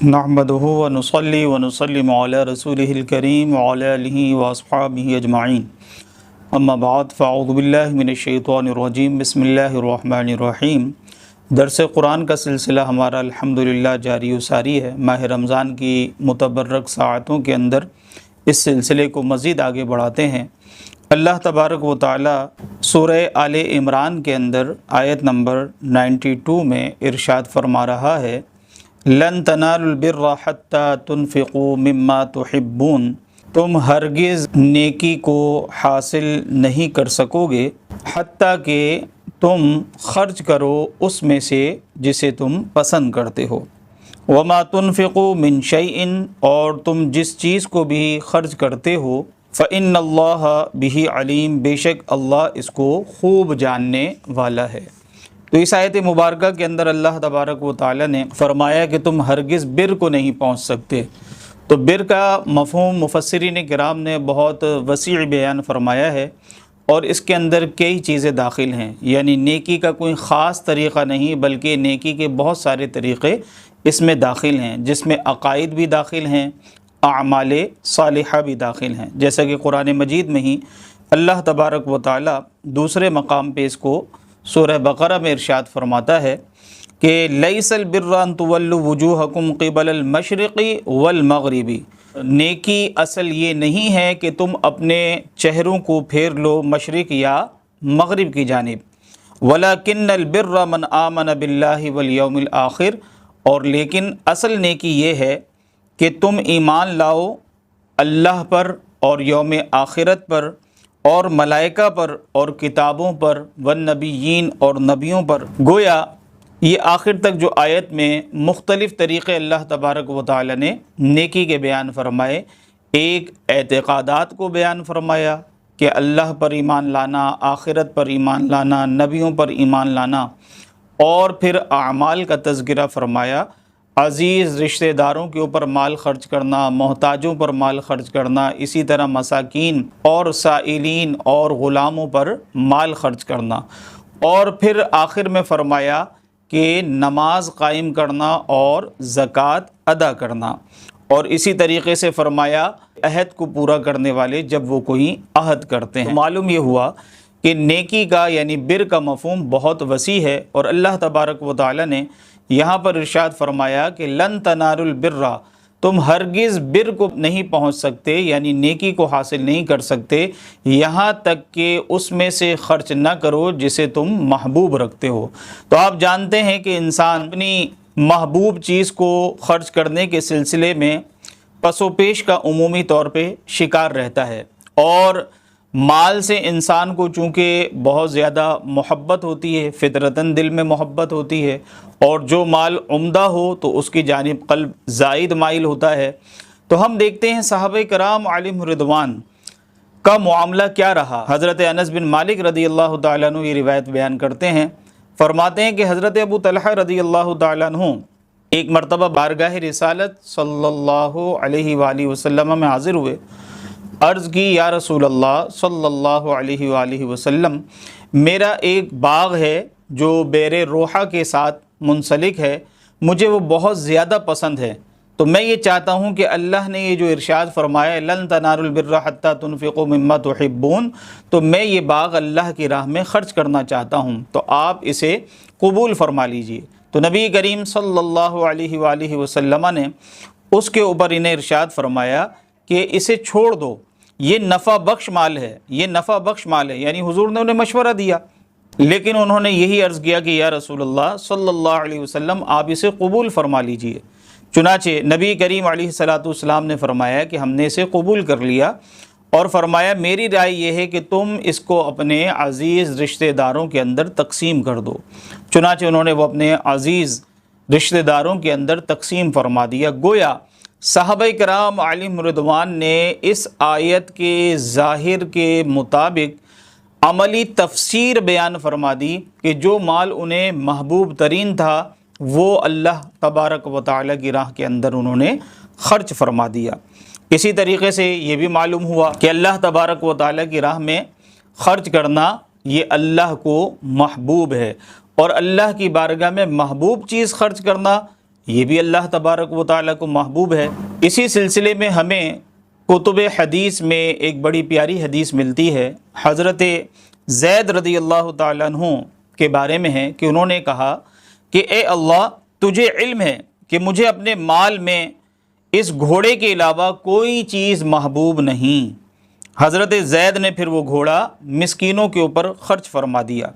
نحمدہ و نصلی و نسلم علی رسولہ الکریم وعلی آلہ و اصحابہ اجمعین اما بعد فاعوذ باللہ من الشیطان الرجیم بسم اللہ الرحمن الرحیم۔ درس قرآن کا سلسلہ ہمارا الحمدللہ جاری و ساری ہے۔ ماہ رمضان کی متبرک ساعتوں کے اندر اس سلسلے کو مزید آگے بڑھاتے ہیں۔ اللہ تبارک و تعالی سورہ آل عمران کے اندر آیت نمبر 92 میں ارشاد فرما رہا ہے، لن تنالوا البر حتى تنفقوا مما تحبون، تم ہرگز نیکی کو حاصل نہیں کر سکو گے حتیٰ کہ تم خرچ کرو اس میں سے جسے تم پسند کرتے ہو۔ وما تنفقوا من شیء، اور تم جس چیز کو بھی خرچ کرتے ہو، فإن اللہ بہ علیم، بے شک اللہ اس کو خوب جاننے والا ہے۔ تو اس آیت مبارکہ کے اندر اللہ تبارک و تعالی نے فرمایا کہ تم ہرگز بر کو نہیں پہنچ سکتے۔ تو بر کا مفہوم مفسرین کرام نے بہت وسیع بیان فرمایا ہے، اور اس کے اندر کئی چیزیں داخل ہیں، یعنی نیکی کا کوئی خاص طریقہ نہیں بلکہ نیکی کے بہت سارے طریقے اس میں داخل ہیں، جس میں عقائد بھی داخل ہیں، اعمال صالحہ بھی داخل ہیں، جیسا کہ قرآن مجید میں ہی اللہ تبارک و تعالی دوسرے مقام پہ اس کو سورہ بقرہ میں ارشاد فرماتا ہے کہ لیس البر ان تولوا وجوہکم قبل المشرق والمغرب، نیکی اصل یہ نہیں ہے کہ تم اپنے چہروں کو پھیر لو مشرق یا مغرب کی جانب، ولکن البر من آمن باللہ والیوم الآخر، اور لیکن اصل نیکی یہ ہے کہ تم ایمان لاؤ اللہ پر اور یوم آخرت پر اور ملائکہ پر اور کتابوں پر والنبیین اور نبیوں پر۔ گویا یہ آخر تک جو آیت میں مختلف طریقے اللہ تبارک و تعالی نے نیکی کے بیان فرمائے، ایک اعتقادات کو بیان فرمایا کہ اللہ پر ایمان لانا، آخرت پر ایمان لانا، نبیوں پر ایمان لانا، اور پھر اعمال کا تذکرہ فرمایا، عزیز رشتہ داروں کے اوپر مال خرچ کرنا، محتاجوں پر مال خرچ کرنا، اسی طرح مساکین اور سائلین اور غلاموں پر مال خرچ کرنا، اور پھر آخر میں فرمایا کہ نماز قائم کرنا اور زکوٰۃ ادا کرنا، اور اسی طریقے سے فرمایا عہد کو پورا کرنے والے جب وہ کوئی عہد کرتے ہیں۔ معلوم یہ ہوا کہ نیکی کا یعنی بر کا مفہوم بہت وسیع ہے، اور اللہ تبارک و تعالی نے یہاں پر ارشاد فرمایا کہ لن تنالوا البر، تم ہرگز بر کو نہیں پہنچ سکتے، یعنی نیکی کو حاصل نہیں کر سکتے یہاں تک کہ اس میں سے خرچ نہ کرو جسے تم محبوب رکھتے ہو۔ تو آپ جانتے ہیں کہ انسان اپنی محبوب چیز کو خرچ کرنے کے سلسلے میں پس و پیش کا عمومی طور پہ شکار رہتا ہے، اور مال سے انسان کو چونکہ بہت زیادہ محبت ہوتی ہے، فطرتاً دل میں محبت ہوتی ہے، اور جو مال عمدہ ہو تو اس کی جانب قلب زائد مائل ہوتا ہے۔ تو ہم دیکھتے ہیں صحابہ کرام علیہم رضوان کا معاملہ کیا رہا۔ حضرت انس بن مالک رضی اللہ تعالیٰ عنہ یہ روایت بیان کرتے ہیں، فرماتے ہیں کہ حضرت ابو طلحہ رضی اللہ تعالیٰ عنہ ایک مرتبہ بارگاہ رسالت صلی اللہ علیہ وآلہ وسلم میں حاضر ہوئے، عرض کی یا رسول اللہ صلی اللہ علیہ وآلہ وسلم، میرا ایک باغ ہے جو بیر روحہ کے ساتھ منسلک ہے، مجھے وہ بہت زیادہ پسند ہے، تو میں یہ چاہتا ہوں کہ اللہ نے یہ جو ارشاد فرمایا لن تنالوا البر حتى تنفقوا مما تحبون، تو میں یہ باغ اللہ کی راہ میں خرچ کرنا چاہتا ہوں، تو آپ اسے قبول فرما لیجئے۔ تو نبی کریم صلی اللہ علیہ وآلہ وسلم نے اس کے اوپر انہیں ارشاد فرمایا کہ اسے چھوڑ دو، یہ نفع بخش مال ہے، یہ نفع بخش مال ہے، یعنی حضور نے انہیں مشورہ دیا، لیکن انہوں نے یہی عرض کیا کہ یا رسول اللہ صلی اللہ علیہ وسلم آپ اسے قبول فرما لیجئے۔ چنانچہ نبی کریم علیہ السلام نے فرمایا کہ ہم نے اسے قبول کر لیا، اور فرمایا میری رائے یہ ہے کہ تم اس کو اپنے عزیز رشتہ داروں کے اندر تقسیم کر دو۔ چنانچہ انہوں نے وہ اپنے عزیز رشتہ داروں کے اندر تقسیم فرما دیا۔ گویا صحابہ کرام علیہم رضوان نے اس آیت کے ظاہر کے مطابق عملی تفسیر بیان فرما دی کہ جو مال انہیں محبوب ترین تھا وہ اللہ تبارک و تعالی کی راہ کے اندر انہوں نے خرچ فرما دیا۔ اسی طریقے سے یہ بھی معلوم ہوا کہ اللہ تبارک و تعالی کی راہ میں خرچ کرنا یہ اللہ کو محبوب ہے، اور اللہ کی بارگاہ میں محبوب چیز خرچ کرنا یہ بھی اللہ تبارک و تعالیٰ کو محبوب ہے۔ اسی سلسلے میں ہمیں کتب حدیث میں ایک بڑی پیاری حدیث ملتی ہے، حضرت زید رضی اللہ تعالیٰ عنہ کے بارے میں ہے کہ انہوں نے کہا کہ اے اللہ، تجھے علم ہے کہ مجھے اپنے مال میں اس گھوڑے کے علاوہ کوئی چیز محبوب نہیں۔ حضرت زید نے پھر وہ گھوڑا مسکینوں کے اوپر خرچ فرما دیا۔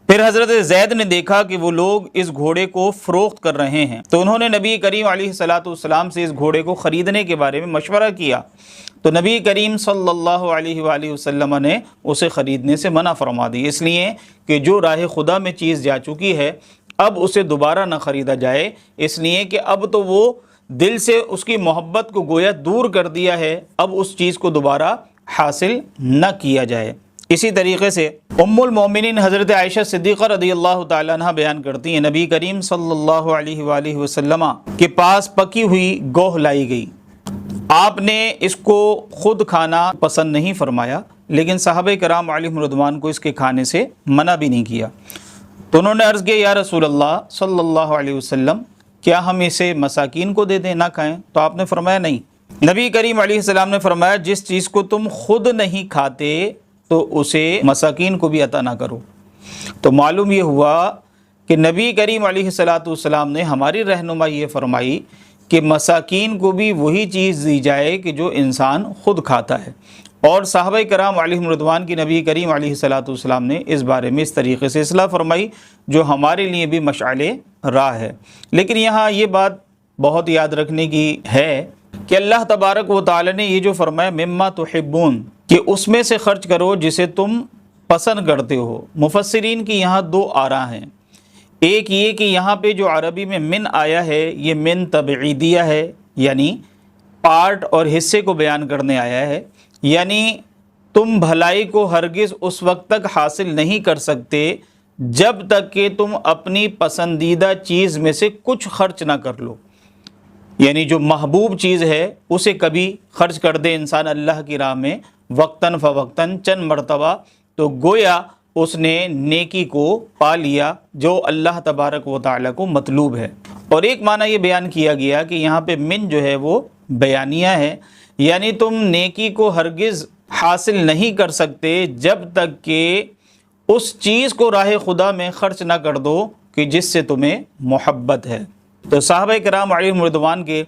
پھر حضرت زید نے دیکھا کہ وہ لوگ اس گھوڑے کو فروخت کر رہے ہیں، تو انہوں نے نبی کریم علیہ السلام سے اس گھوڑے کو خریدنے کے بارے میں مشورہ کیا، تو نبی کریم صلی اللہ علیہ وآلہ وسلم نے اسے خریدنے سے منع فرما دی، اس لیے کہ جو راہ خدا میں چیز جا چکی ہے اب اسے دوبارہ نہ خریدا جائے، اس لیے کہ اب تو وہ دل سے اس کی محبت کو گویا دور کر دیا ہے، اب اس چیز کو دوبارہ حاصل نہ کیا جائے۔ اسی طریقے سے ام المومنین حضرت عائشہ صدیقہ رضی اللہ تعالیٰ عنہ بیان کرتی ہیں، نبی کریم صلی اللہ علیہ وآلہ وسلم کے پاس پکی ہوئی گوہ لائی گئی، آپ نے اس کو خود کھانا پسند نہیں فرمایا، لیکن صحابہ کرام علیہم رضوان کو اس کے کھانے سے منع بھی نہیں کیا، تو انہوں نے عرض کیا یا رسول اللہ صلی اللہ علیہ وسلم، کیا ہم اسے مساکین کو دے دیں، نہ کھائیں؟ تو آپ نے فرمایا نہیں۔ نبی کریم علیہ السلام نے فرمایا جس چیز کو تم خود نہیں کھاتے تو اسے مساکین کو بھی عطا نہ کرو۔ تو معلوم یہ ہوا کہ نبی کریم علیہ السلام نے ہماری رہنمائی یہ فرمائی کہ مساکین کو بھی وہی چیز دی جائے کہ جو انسان خود کھاتا ہے، اور صحابہ کرام علیہم رضوان کی نبی کریم علیہ السلام نے اس بارے میں اس طریقے سے اصلاح فرمائی جو ہمارے لیے بھی مشعل راہ ہے۔ لیکن یہاں یہ بات بہت یاد رکھنے کی ہے کہ اللہ تبارک و تعالی نے یہ جو فرمایا مما تحبون، کہ اس میں سے خرچ کرو جسے تم پسند کرتے ہو۔ مفسرین کی یہاں دو آراء ہیں، ایک یہ کہ یہاں پہ جو عربی میں من آیا ہے یہ من تبعیدیہ ہے، یعنی پارٹ اور حصے کو بیان کرنے آیا ہے، یعنی تم بھلائی کو ہرگز اس وقت تک حاصل نہیں کر سکتے جب تک کہ تم اپنی پسندیدہ چیز میں سے کچھ خرچ نہ کر لو، یعنی جو محبوب چیز ہے اسے کبھی خرچ کر دے انسان اللہ کی راہ میں وقتاً فوقتاً چند مرتبہ، تو گویا اس نے نیکی کو پا لیا جو اللہ تبارک و تعالیٰ کو مطلوب ہے۔ اور ایک معنی یہ بیان کیا گیا کہ یہاں پہ من جو ہے وہ بیانیہ ہے، یعنی تم نیکی کو ہرگز حاصل نہیں کر سکتے جب تک کہ اس چیز کو راہ خدا میں خرچ نہ کر دو کہ جس سے تمہیں محبت ہے۔ تو صحابہ کرام علیہم رضوان کے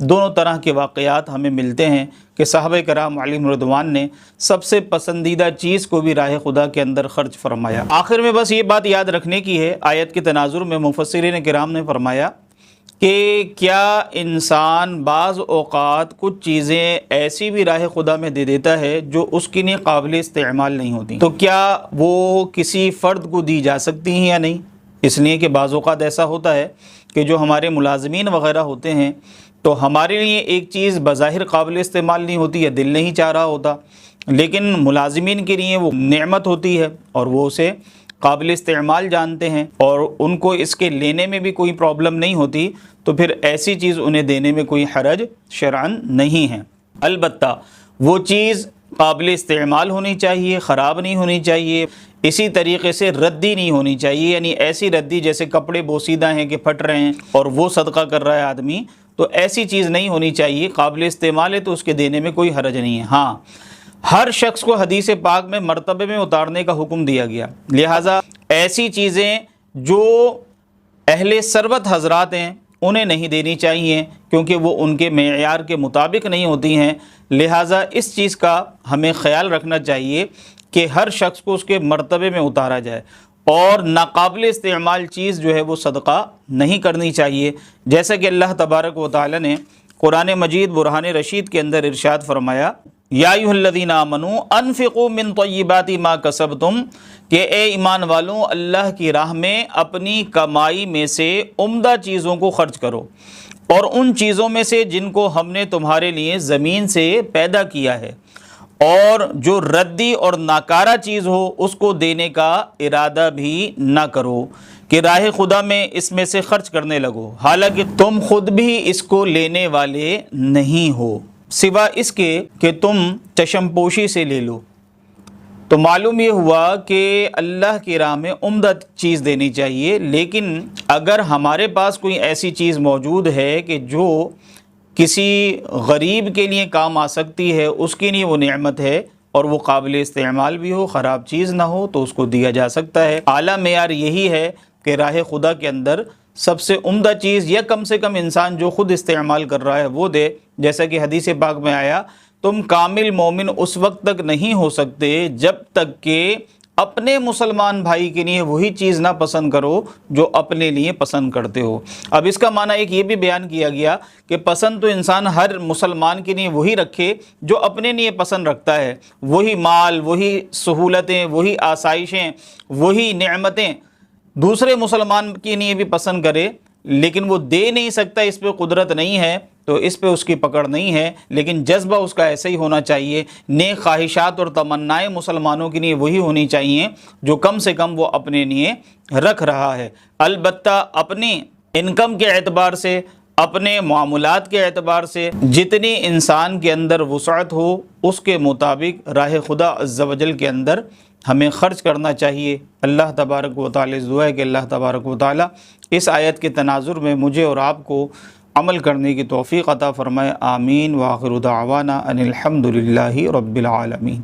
دونوں طرح کے واقعات ہمیں ملتے ہیں کہ صحابہ کرام علیہم رضوان نے سب سے پسندیدہ چیز کو بھی راہ خدا کے اندر خرچ فرمایا۔ آخر میں بس یہ بات یاد رکھنے کی ہے، آیت کے تناظر میں مفسرین کرام نے فرمایا کہ کیا انسان بعض اوقات کچھ چیزیں ایسی بھی راہ خدا میں دے دیتا ہے جو اس کے لیے قابل استعمال نہیں ہوتی، تو کیا وہ کسی فرد کو دی جا سکتی ہیں یا نہیں؟ اس لیے کہ بعض اوقات ایسا ہوتا ہے کہ جو ہمارے ملازمین وغیرہ ہوتے ہیں تو ہمارے لیے ایک چیز بظاہر قابل استعمال نہیں ہوتی یا دل نہیں چاہ رہا ہوتا، لیکن ملازمین کے لیے وہ نعمت ہوتی ہے اور وہ اسے قابل استعمال جانتے ہیں اور ان کو اس کے لینے میں بھی کوئی پرابلم نہیں ہوتی، تو پھر ایسی چیز انہیں دینے میں کوئی حرج شرعاً نہیں ہے۔ البتہ وہ چیز قابل استعمال ہونی چاہیے، خراب نہیں ہونی چاہیے، اسی طریقے سے ردی نہیں ہونی چاہیے، یعنی ایسی ردی جیسے کپڑے بوسیدہ ہیں کہ پھٹ رہے ہیں اور وہ صدقہ کر رہا ہے آدمی، تو ایسی چیز نہیں ہونی چاہیے، قابل استعمال ہے تو اس کے دینے میں کوئی حرج نہیں ہے۔ ہاں، ہر شخص کو حدیث پاک میں مرتبے میں اتارنے کا حکم دیا گیا، لہٰذا ایسی چیزیں جو اہل ثروت حضرات ہیں انہیں نہیں دینی چاہیے کیونکہ وہ ان کے معیار کے مطابق نہیں ہوتی ہیں، لہٰذا اس چیز کا ہمیں خیال رکھنا چاہیے کہ ہر شخص کو اس کے مرتبے میں اتارا جائے، اور ناقابل استعمال چیز جو ہے وہ صدقہ نہیں کرنی چاہیے، جیسا کہ اللہ تبارک و تعالی نے قرآن مجید برہان رشید کے اندر ارشاد فرمایا یا ایھا الذین آمنوا انفقوا من طیبات ما کسبتم، کہ اے ایمان والوں اللہ کی راہ میں اپنی کمائی میں سے عمدہ چیزوں کو خرچ کرو، اور ان چیزوں میں سے جن کو ہم نے تمہارے لیے زمین سے پیدا کیا ہے، اور جو ردی اور ناکارہ چیز ہو اس کو دینے کا ارادہ بھی نہ کرو کہ راہ خدا میں اس میں سے خرچ کرنے لگو، حالانکہ تم خود بھی اس کو لینے والے نہیں ہو، سوا اس کے کہ تم چشم پوشی سے لے لو۔ تو معلوم یہ ہوا کہ اللہ کی راہ میں عمدہ چیز دینی چاہیے، لیکن اگر ہمارے پاس کوئی ایسی چیز موجود ہے کہ جو کسی غریب کے لیے کام آ سکتی ہے، اس کے لیے وہ نعمت ہے اور وہ قابل استعمال بھی ہو، خراب چیز نہ ہو، تو اس کو دیا جا سکتا ہے۔ اعلیٰ معیار یہی ہے کہ راہ خدا کے اندر سب سے عمدہ چیز، یا کم سے کم انسان جو خود استعمال کر رہا ہے وہ دے۔ جیسا کہ حدیث پاک میں آیا، تم کامل مومن اس وقت تک نہیں ہو سکتے جب تک کہ اپنے مسلمان بھائی کے لیے وہی چیز نہ پسند کرو جو اپنے لیے پسند کرتے ہو۔ اب اس کا معنی ایک یہ بھی بیان کیا گیا کہ پسند تو انسان ہر مسلمان کے لیے وہی رکھے جو اپنے لیے پسند رکھتا ہے، وہی مال، وہی سہولتیں، وہی آسائشیں، وہی نعمتیں دوسرے مسلمان کے لیے بھی پسند کرے، لیکن وہ دے نہیں سکتا، اس پہ قدرت نہیں ہے، تو اس پہ اس کی پکڑ نہیں ہے، لیکن جذبہ اس کا ایسا ہی ہونا چاہیے۔ نیک خواہشات اور تمنائیں مسلمانوں کے لیے وہی ہونی چاہیے جو کم سے کم وہ اپنے لیے رکھ رہا ہے۔ البتہ اپنی انکم کے اعتبار سے، اپنے معاملات کے اعتبار سے جتنی انسان کے اندر وسعت ہو، اس کے مطابق راہ خدا عز و جل کے اندر ہمیں خرچ کرنا چاہیے۔ اللہ تبارک و تعالی سے دعا ہے کہ اللہ تبارک و تعالی اس آیت کے تناظر میں مجھے اور آپ کو عمل کرنے کی توفیق عطا فرمائے۔ آمین۔ وآخر دعوانا ان الحمد للہ رب العالمین۔